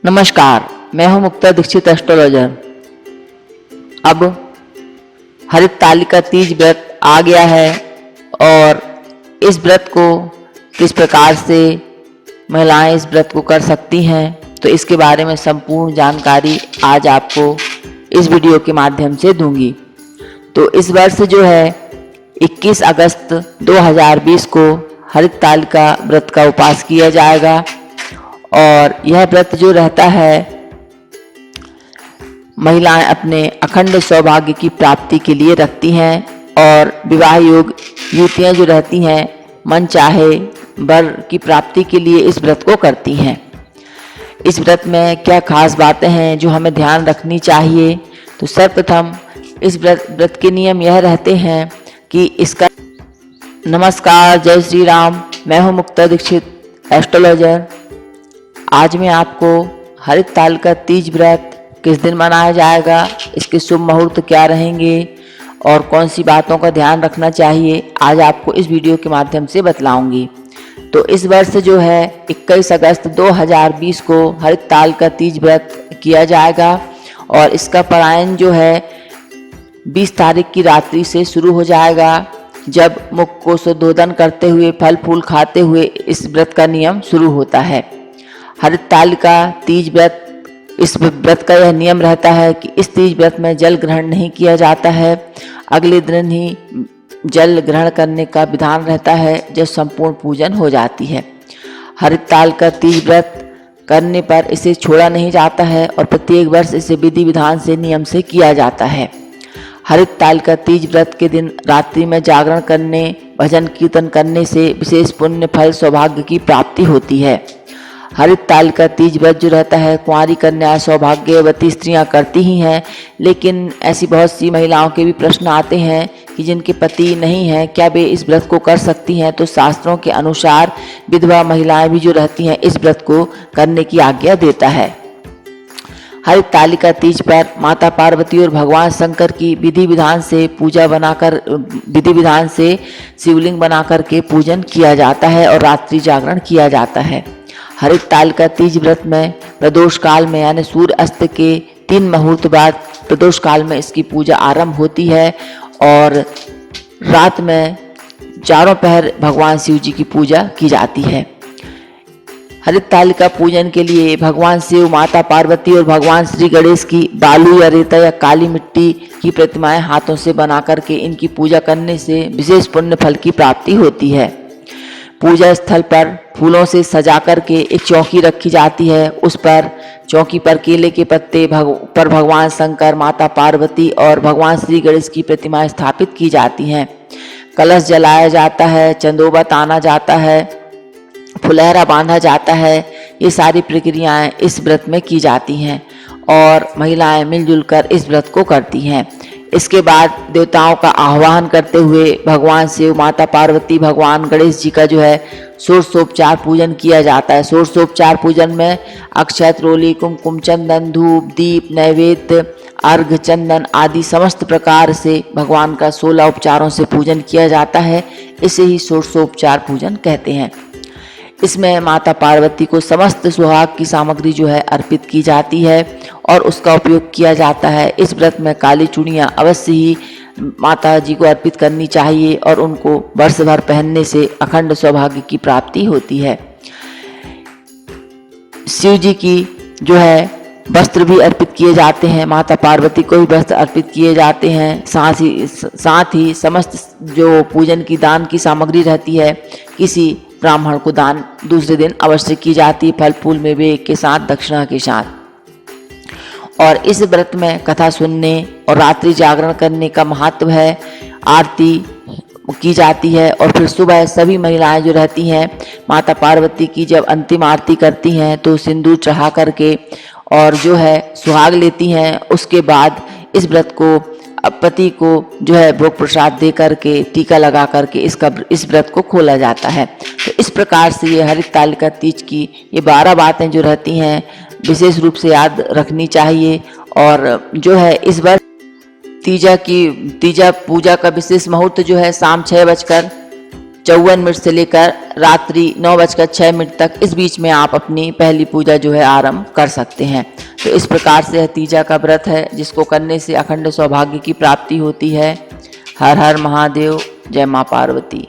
नमस्कार, मैं हूं मुक्ता दीक्षित एस्ट्रोलॉजर। अब हरित तालिका तीज व्रत आ गया है और इस व्रत को किस प्रकार से महिलाएं इस व्रत को कर सकती हैं, तो इसके बारे में संपूर्ण जानकारी आज आपको इस वीडियो के माध्यम से दूंगी। तो इस वर्ष जो है 21 अगस्त 2020 को हरित तालिका व्रत का उपवास किया जाएगा और यह व्रत जो रहता है महिलाएं अपने अखंड सौभाग्य की प्राप्ति के लिए रखती हैं और विवाह योग युवतियां जो रहती हैं मन चाहे वर की प्राप्ति के लिए इस व्रत को करती हैं। इस व्रत में क्या खास बातें हैं जो हमें ध्यान रखनी चाहिए, तो सर्वप्रथम इस व्रत के नियम यह रहते हैं कि इसका नमस्कार, जय श्री राम। मैं हूं मुक्ता दीक्षित एस्ट्रोलॉजर। आज मैं आपको हरित तालिका तीज व्रत किस दिन मनाया जाएगा, इसके शुभ मुहूर्त क्या रहेंगे और कौन सी बातों का ध्यान रखना चाहिए, आज आपको इस वीडियो के माध्यम से बतलाऊंगी। तो इस वर्ष जो है 21 अगस्त 2020 को हरित तालिका तीज व्रत किया जाएगा और इसका पारायण जो है 20 तारीख की रात्रि से शुरू हो जाएगा, जब मुख को शुद्धोदन करते हुए फल फूल खाते हुए इस व्रत का नियम शुरू होता है। हरित तालिका तीज व्रत, इस व्रत का यह नियम रहता है कि इस तीज व्रत में जल ग्रहण नहीं किया जाता है। अगले दिन ही जल ग्रहण करने का विधान रहता है जब संपूर्ण पूजन हो जाती है। हरित तालिका तीज व्रत करने पर इसे छोड़ा नहीं जाता है और प्रत्येक वर्ष इसे विधि विधान से नियम से किया जाता है। हरित तालिका तीज व्रत के दिन रात्रि में जागरण करने, भजन कीर्तन करने से विशेष पुण्य फल सौभाग्य की प्राप्ति होती है। हरित तालिका तीज व्रत जो रहता है कुंवारी कन्या सौभाग्यवती स्त्रियां करती ही हैं, लेकिन ऐसी बहुत सी महिलाओं के भी प्रश्न आते हैं कि जिनके पति नहीं हैं, क्या वे इस व्रत को कर सकती हैं। तो शास्त्रों के अनुसार विधवा महिलाएं भी जो रहती हैं इस व्रत को करने की आज्ञा देता है। हरित तालिका तीज पर माता पार्वती और भगवान शंकर की विधि विधान से शिवलिंग बनाकर के पूजन किया जाता है और रात्रि जागरण किया जाता है। हरित तालिका तीज व्रत में प्रदोष काल में यानी सूर्य अस्त के 3 मुहूर्त बाद प्रदोष काल में इसकी पूजा आरंभ होती है और रात में चारों पहर भगवान शिव जी की पूजा की जाती है। हरित तालिका पूजन के लिए भगवान शिव, माता पार्वती और भगवान श्री गणेश की बालू या रेता या काली मिट्टी की प्रतिमाएं हाथों से बना करके इनकी पूजा करने से विशेष पुण्य फल की प्राप्ति होती है। पूजा स्थल पर फूलों से सजा करके एक चौकी रखी जाती है। उस पर चौकी पर केले के पत्ते पर भगवान शंकर, माता पार्वती और भगवान श्री गणेश की प्रतिमाएं स्थापित की जाती हैं। कलश जलाया जाता है, चंदोबा ताना जाता है, फुलहरा बांधा जाता है। ये सारी प्रक्रियाएं इस व्रत में की जाती हैं और महिलाएं मिलजुल कर इस व्रत को करती हैं। इसके बाद देवताओं का आह्वान करते हुए भगवान शिव, माता पार्वती, भगवान गणेश जी का जो है षोडशोपचार पूजन किया जाता है। षोडशोपचार पूजन में अक्षत, रोली, कुमकुम, चंदन, धूप, दीप, नैवेद्य, अर्घ, चंदन आदि समस्त प्रकार से भगवान का 16 उपचारों से पूजन किया जाता है। इसे ही षोडशोपचार पूजन कहते हैं। इसमें माता पार्वती को समस्त सुहाग की सामग्री जो है अर्पित की जाती है और उसका उपयोग किया जाता है। इस व्रत में काली चूड़ियाँ अवश्य ही माता जी को अर्पित करनी चाहिए और उनको वर्ष भर पहनने से अखंड सौभाग्य की प्राप्ति होती है। शिव जी की जो है वस्त्र भी अर्पित किए जाते हैं, माता पार्वती को भी वस्त्र अर्पित किए जाते हैं। साथ ही समस्त जो पूजन की दान की सामग्री रहती है किसी ब्राह्मण को दान दूसरे दिन अवश्य की जाती है, फल फूल मेवे के साथ, दक्षिणा के साथ। और इस व्रत में कथा सुनने और रात्रि जागरण करने का महत्व है। आरती की जाती है और फिर सुबह सभी महिलाएं जो रहती हैं माता पार्वती की जब अंतिम आरती करती हैं तो सिंदूर चढ़ा करके और जो है सुहाग लेती हैं। उसके बाद इस व्रत को पति को जो है भोग प्रसाद दे करके, टीका लगा करके इस व्रत को खोला जाता है। तो इस प्रकार से ये हरित तालिका तीज की ये 12 बातें जो रहती हैं विशेष रूप से याद रखनी चाहिए। और जो है इस वर्ष तीजा पूजा का विशेष मुहूर्त जो है शाम 6:45 54 मिनट से लेकर रात्रि 9:06 तक, इस बीच में आप अपनी पहली पूजा जो है आरंभ कर सकते हैं। तो इस प्रकार से यह तीजा का व्रत है, जिसको करने से अखंड सौभाग्य की प्राप्ति होती है। हर हर महादेव, जय मां पार्वती।